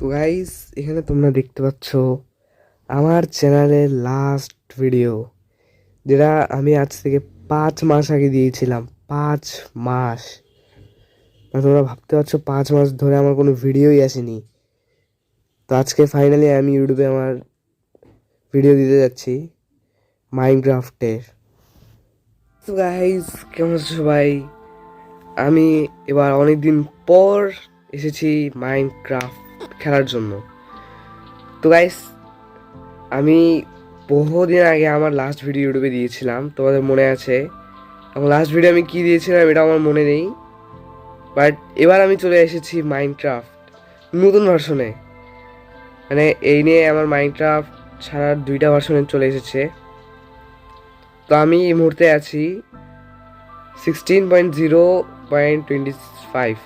তো গাইস, এখানে তোমরা দেখতে পাচ্ছ আমার চ্যানেলের লাস্ট ভিডিও, যেটা আমি আজ থেকে 5 মাস আগে দিয়েছিলাম। 5 মাস, তোমরা ভাবতে পারছো 5 মাস ধরে আমার কোনো ভিডিওই আসেনি। তো আজকে ফাইনালি আমি ইউটিউবে আমার ভিডিও দিতে যাচ্ছি মাইনক্রাফটের। তো গাইস, কেমন আছো সবাই? আমি এবার অনেকদিন পর এসেছি মাইনক্রাফট খেলার জন্য। তো গাইস, আমি বহুদিন আগে আমার লাস্ট ভিডিও ইউটিউবে দিয়েছিলাম, তোমাদের মনে আছে? এবং লাস্ট ভিডিও আমি কী দিয়েছিলাম এটা আমার মনে নেই, বাট এবার আমি চলে এসেছি মাইনক্রাফট নতুন ভার্সনে। মানে এই নিয়ে আমার মাইনক্রাফট ছাড়ার 2টা ভার্সনে চলে এসেছে। তো আমি এই মুহূর্তে আছি 16.0.25।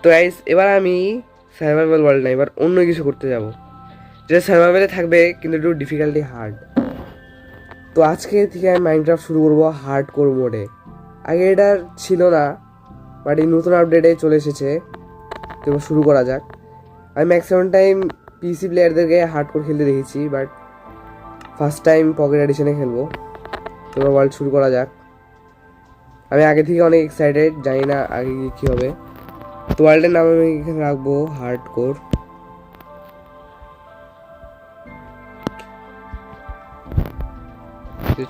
তো গাইস, এবার আমি সার্ভাইভাল ওয়ার্ল্ড না, এবার অন্য কিছু করতে যাব, যেটা সার্ভাইভালে থাকবে কিন্তু একটু ডিফিকাল্টি হার্ড। তো আজকে থেকে আমি মাইনক্রাফট শুরু করবো হার্ড কোর মোডে। আগে এটা ছিল না, বাট এই নতুন আপডেটে চলে এসেছে। তো এবার শুরু করা যাক। আমি ম্যাক্সিমাম টাইম পিসি প্লেয়ারদেরকে হার্ড কোর খেলতে দেখেছি, বাট ফার্স্ট টাইম পকেট এডিশনে খেলবো। তো এবার ওয়ার্ল্ড শুরু করা যাক। আমি আগে থেকে অনেক এক্সাইটেড, জানি না আগে কী হবে। তো ওয়ার্ল্ডের নাম আমি এখানে রাখবো হার্ড কোর।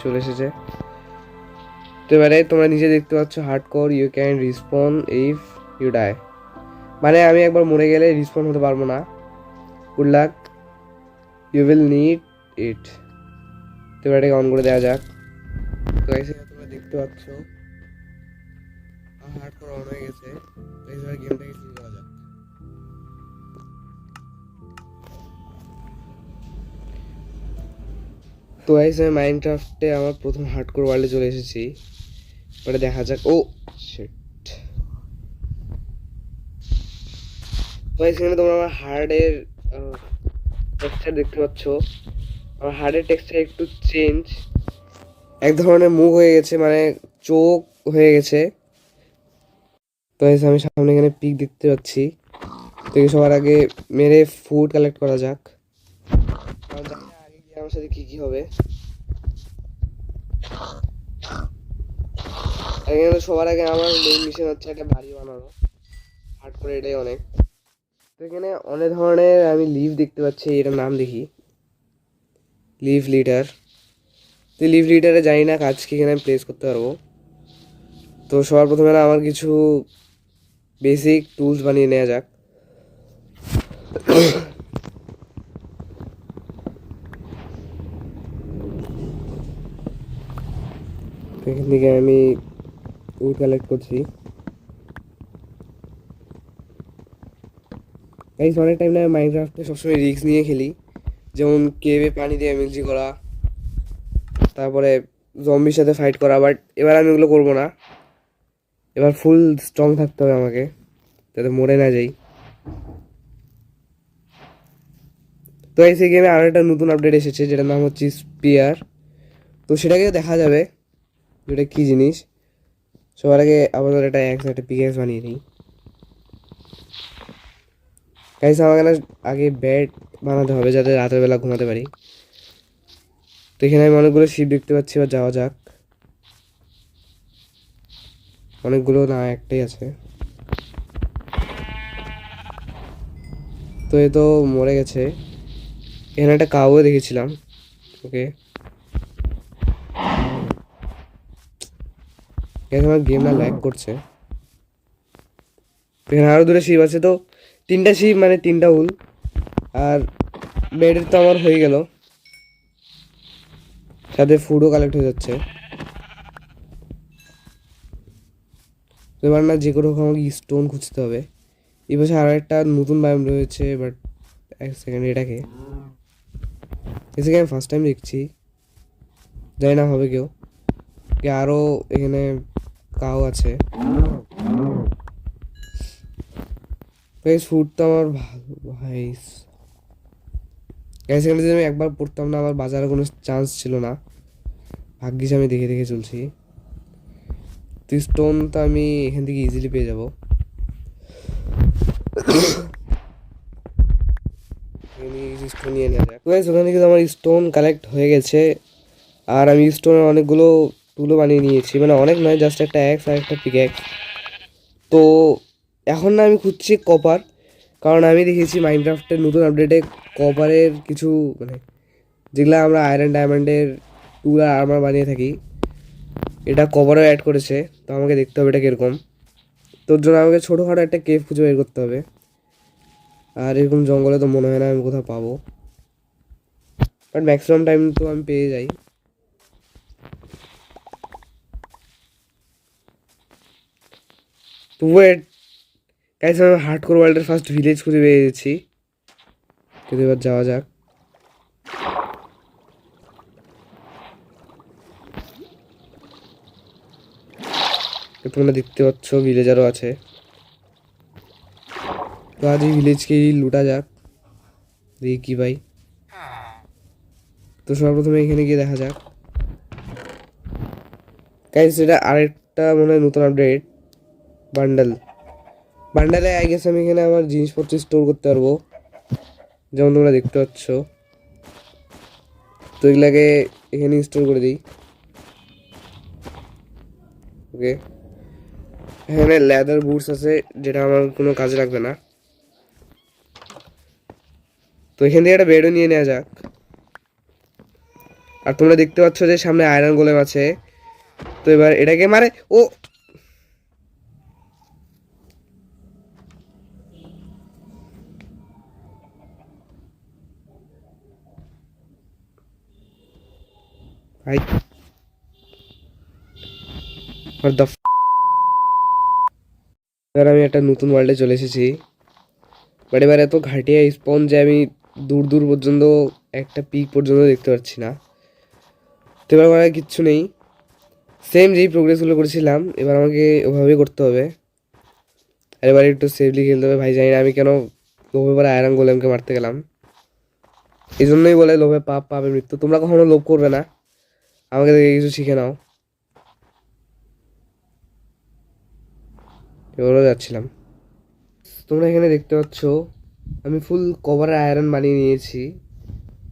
চলে এসেছে। তো এবারে তোমরা নিজে দেখতে পাচ্ছ hard core, you can respawn if you die. মানে আমি একবার মরে গেলে রিসপন হতে পারবো না। Good luck, you will need it. তো এবার এটাকে অন করে দেওয়া যাক। তো এখানে তোমরা দেখতে পাচ্ছ হার্ড কোর অন হয়ে গেছে। তো এবার গেমটাকে শুরু করা যাক। তো গাইস, আমি মাইনক্রাফটে আমার প্রথম হার্ড কোর ওয়ার্ল্ডে চলে এসেছি। এবারে দেখা যাক। ও শিট। তো গাইস, এখানে তোমরা আমার হার্ডের টেক্সচার দেখতে পাচ্ছ। আমার হার্ডের টেক্সচার একটু চেঞ্জ, এক ধরনের মুখ হয়ে গেছে, মানে চোখ হয়ে গেছে। তো আমি সামনে এখানে পিক দেখতে পাচ্ছি। তো সবার আগে মেরে ফুড কালেক্ট করা যাক, কারণ জানি না আগে গিয়ে আমার সাথে কী কী হবে। এখানে সবার আগে আমার মেইন মিশন হচ্ছে একটা বাড়ি বানানো। হার্ড করে এটাই অনেক। তো এখানে অনেক ধরনের আমি লিভ দেখতে পাচ্ছি, এটার নাম দেখি, লিভ লিডার। তো লিভ লিডারে জানি না কাজ কি এখানে প্লেস করতে পারবো। তো সবার প্রথমে না আমার কিছু বেসিক টুলস বানিয়ে নেওয়া যাক। এখান থেকে আমি উড কালেক্ট করছি। গাইস, অনেক টাইম না মাইনক্রাফটে সবসময় রিস্ক নিয়ে খেলি, যেমন কেভে পানি দিয়ে এমএলজি করা, তারপরে জম্বির সাথে ফাইট করা। বাট এবার আমি ওগুলো করবো না, এবার ফুল স্ট্রং থাকতে হবে আমাকে, যাতে মরে না যাই। তো এই গেমে আরও একটা নতুন আপডেট এসেছে, যেটার নাম হচ্ছে স্পিয়ার। তো সেটাকে দেখা যাবে যেটা কী জিনিস। সবার আগে আপাতত একটা পিকেক্স বানিয়ে নিই। গাইস, আমাকে না আগে বেড বানাতে হবে, যাতে রাতের বেলা ঘুমাতে পারি। তো এখানে আমি অনেকগুলো শিপ দেখতে পাচ্ছি, এবার যাওয়া যাক। অনেকগুলো না, একটাই আছে। তো এ তো মরে গেছে। এখানে একটা কাউও দেখেছিলাম। ওকে, এখানে আমার গেম না ল্যাগ করছে। এখানে আরও 2টা শিপ আছে। তো 3টা শিপ মানে 3টা হুল। আর বেডের তো আমার হয়ে গেল, সাথে ফুডও কালেক্ট হয়ে যাচ্ছে। এবার না যে কোনো আমাকে স্টোন খুঁজতে হবে। এই পাশে আরও একটা নতুন বায়োম রয়েছে, বাট এক সেকেন্ড, এটাকে আমি ফার্স্ট টাইম দেখছি, জানি না হবে কেউ কি। আরও এখানে কাউ আছে। ফুড তো আমার ভালো ভাই। এখানে যদি আমি একবার পড়তাম না, আমার বাজারে কোনো চান্স ছিল না। ভাগ্যিস আমি দেখে দেখে চলছি। তো স্টোন তো আমি এখান থেকে ইজিলি পেয়ে যাব। কিছু স্টোন নিয়ে নেওয়া যাক। গাইস ওখানে কিন্তু আমার স্টোন কালেক্ট হয়ে গেছে, আর আমি স্টোনের অনেকগুলো টুলও বানিয়ে নিয়েছি, মানে অনেক নয়, জাস্ট একটা অ্যাক্স আর একটা পিক্যাক্স। তো এখন না আমি খুঁজছি কপার, কারণ আমি দেখেছি মাইনক্রাফটের নতুন আপডেটে কপারের কিছু মানে যেগুলো আমরা আয়রন ডায়মন্ডের টুল আর আর্মার বানিয়ে থাকি, এটা কভারও অ্যাড করেছে। তো আমাকে দেখতে হবে এটা কীরকম। তোর জন্য আমাকে ছোটোখাটো একটা কেভ খুঁজে বের করতে হবে, আর এরকম জঙ্গলে তো মনে হয় না আমি কোথাও পাবো, বাট ম্যাক্সিমাম টাইম তো আমি পেয়ে যাই। তো ওয়েট গাইস, আমি হার্ডকোর ওয়ার্ল্ডের ফার্স্ট ভিলেজ খুঁজে পেয়ে গেছি, কিন্তু এবার যাওয়া যাক। তোমরা দেখতে পাচ্ছ ভিলেজারও আছে। তো আজ এই ভিলেজকেই লুটা যাক, দেখি কি ভাই। তো সর্বপ্রথমে এখানে গিয়ে দেখা যাক। গাইস এটা আরেকটা মনে হয় নতুন আপডেট, বান্ডালে আই গেছে। আমি এখানে আমার জিনিসপত্র স্টোর করতে পারবো, যেমন তোমরা দেখতে পাচ্ছ। তো এগুলাকে এখানে স্টোর করে দিই। ওকে, এখানে লেদার বুটস আছে, যেটা আমার কোনো কাজে লাগবে না। তো এখান থেকে একটা বেডও নিয়ে নেওয়া যাক। আর তোমরা দেখতে পাচ্ছ যে সামনে আয়রন গোলেম আছে। তো এবার এটাকে মারে ও, ভাই what the এবার আমি একটা নতুন ওয়ার্ল্ডে চলে এসেছি, বাট এবার এত ঘাটিয়া স্পন যে আমি দূর দূর পর্যন্ত একটা পিক পর্যন্ত দেখতে পাচ্ছি না। তো এবার আমার কিচ্ছু নেই, সেম যেই প্রোগ্রেসগুলো করেছিলাম এবার আমাকে ওভাবেই করতে হবে। আর এবার একটু সেফলি খেলতে হবে ভাই। জানি না আমি কেন লোভে পরে আয়রন গোলেমকে মারতে গেলাম। এই জন্যই বলে লোভে পাপ, পাপে মৃত্যু। তোমরা কখনো লোভ করবে না, আমাকে দেখে কিছু শিখে নাও। এবারও যাচ্ছিলাম। তোমরা এখানে দেখতে পাচ্ছ আমি ফুল কভারের আয়রন বানিয়ে নিয়েছি।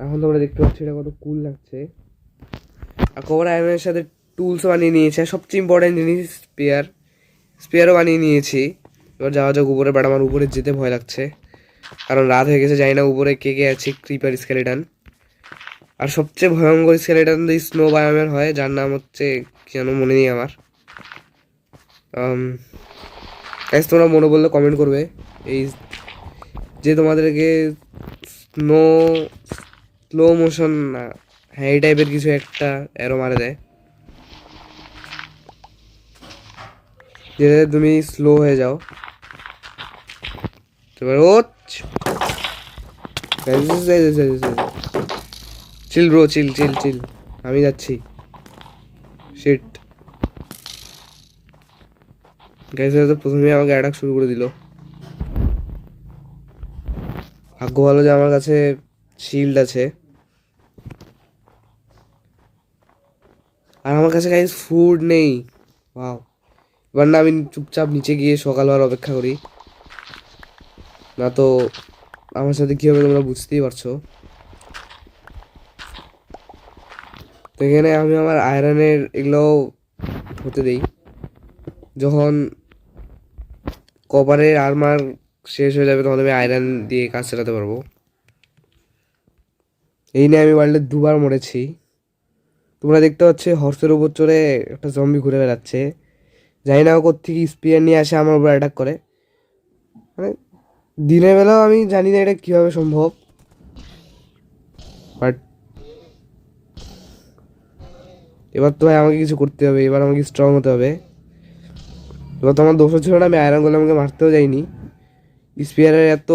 এখন তোমরা দেখতে পাচ্ছ এটা কত কুল লাগছে। আর কভার আয়রনের সাথে টুলসও বানিয়ে নিয়েছি, আর সবচেয়ে ইম্পর্টেন্ট জিনিস স্পেয়ারও বানিয়ে নিয়েছি। এবার যাওয়া যাক উপরে, বাট আমার উপরে যেতে ভয় লাগছে, কারণ রাত হয়ে গেছে। জানি না উপরে কে কে আছে, ক্রিপার স্কেলেটন। আর সবচেয়ে ভয়ঙ্কর স্কেলেটন তো স্নো বায়োমের হয়, যার নাম হচ্ছে কি যেন মনে নেই আমার। তোমরা মনে বললে কমেন্ট করবে। এই যে তোমাদেরকে স্নো স্লো মোশন না, হ্যাঁ এই টাইপের কিছু একটা অ্যারো মারে দেয়, যেটাতে তুমি স্লো হয়ে যাও। এবার ও চিল ব্রো, চিল চিল চিল, আমি যাচ্ছি। শিট গাইস, তো প্রথমে আমাকে অ্যাটাক শুরু করে দিল। ভাগ্য ভালো যে আমার কাছে শিল্ড আছে, আর আমার কাছে গাইস ফুড নেই। ওয়াও, এবার না আমি চুপচাপ নিচে গিয়ে সকাল হওয়ার অপেক্ষা করি, না তো আমার সাথে কী হবে তোমরা বুঝতেই পারছো। তো এখানে আমি আমার আয়রনের এগুলো হতে দেই। যখন কপারের আর্মার শেষ হয়ে যাবে তখন আমি আয়রন দিয়ে কাজ চালাতে পারবো। এই নিয়ে আমি ওয়ার্ল্ডে দুবার মরেছি। তোমরা দেখতে পাচ্ছ হর্সের উপর চড়ে একটা জম্বি ঘুরে বেড়াচ্ছে। জানি না ও কোত্থেকে স্পিয়ার নিয়ে আসে আমার উপর অ্যাটাক করে। মানে দিনের বেলাও আমি জানি না এটা কীভাবে সম্ভব, বাট এবার তো ভাই আমাকে কিছু করতে হবে, এবার আমাকে স্ট্রং হতে হবে। এবার তো আমার দোষও ছিল না, আমি আয়রন করলে আমাকে মারতেও যাইনি। স্পিয়ারের এত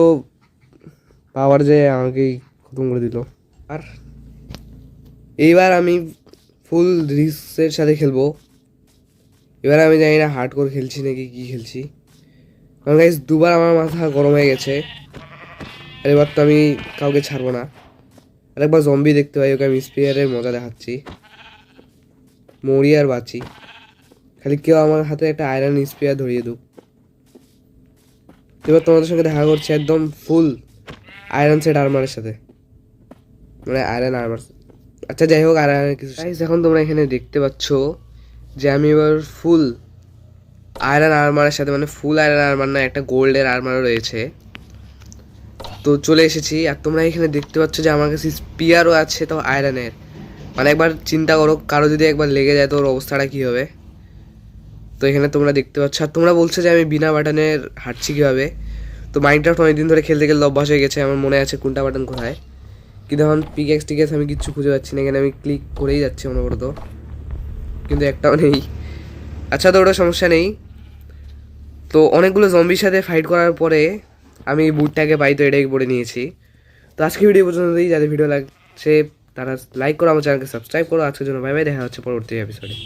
পাওয়ার যে আমাকেই খতম করে দিল। আর এইবার আমি ফুল রিস্কের সাথে খেলবো। এবার আমি জানি না হার্ডকোর খেলছি নাকি কী খেলছি, কারণ গাইস দুবার আমার মাথা গরম হয়ে গেছে। আর এবার তো আমি কাউকে ছাড়বো না। আরেকবার জম্বি দেখতে পাই, ওকে আমি স্পিয়ারের মজা দেখাচ্ছি, মরি আর বাঁচি। খালি কেউ আমার হাতে একটা আয়রন স্পিয়ার ধরিয়ে দুক। এবার তোমাদের সঙ্গে দেখা করছি একদম ফুল আয়রন সেট আর্মারের সাথে। মানে আয়রন আর্মার। আচ্ছা যাই হোক, আয়রনের কিছু গাইস, এখন তোমরা এখানে দেখতে পাচ্ছ যে আমি এবার ফুল আয়রন আর্মারের সাথে, মানে ফুল আয়রন আর্মার না, একটা গোল্ডের আর্মারও রয়েছে। তো চলে এসেছি, আর তোমরা এখানে দেখতে পাচ্ছ যে আমার কাছে স্পিয়ারও আছে, তাও আয়রনের। মানে একবার চিন্তা করো, কারো যদি একবার লেগে যায় তো ওর অবস্থাটা কী হবে। তো এখানে তোমরা দেখতে পাচ্ছ, আর তোমরা বলছো যে আমি বিনা বাটনের হাঁটছি কীভাবে। তো মাইনক্রাফট অনেকদিন ধরে খেলতে খেলতে অভ্যাস হয়ে গেছে, আমার মনে আছে কোনটা বাটন কোথায়। কিন্তু এখন পিকেক্স টিকেক্স আমি কিচ্ছু খুঁজে পাচ্ছি না, এখানে আমি ক্লিক করেই যাচ্ছি অনবরত, কিন্তু একটাও নেই। আচ্ছা, তো ওটা সমস্যা নেই। তো অনেকগুলো জম্বির সাথে ফাইট করার পরে আমি এই বুটটাকে পাই, তো এটাই পরে নিয়েছি। তো আজকে ভিডিও পর্যন্তই, যাদের ভিডিও লাগছে তারা লাইক করো, আমার চ্যানেলকে সাবস্ক্রাইব করো। আজকের জন্য বাই বাই, দেখা হচ্ছে পরবর্তী এপিসোডে।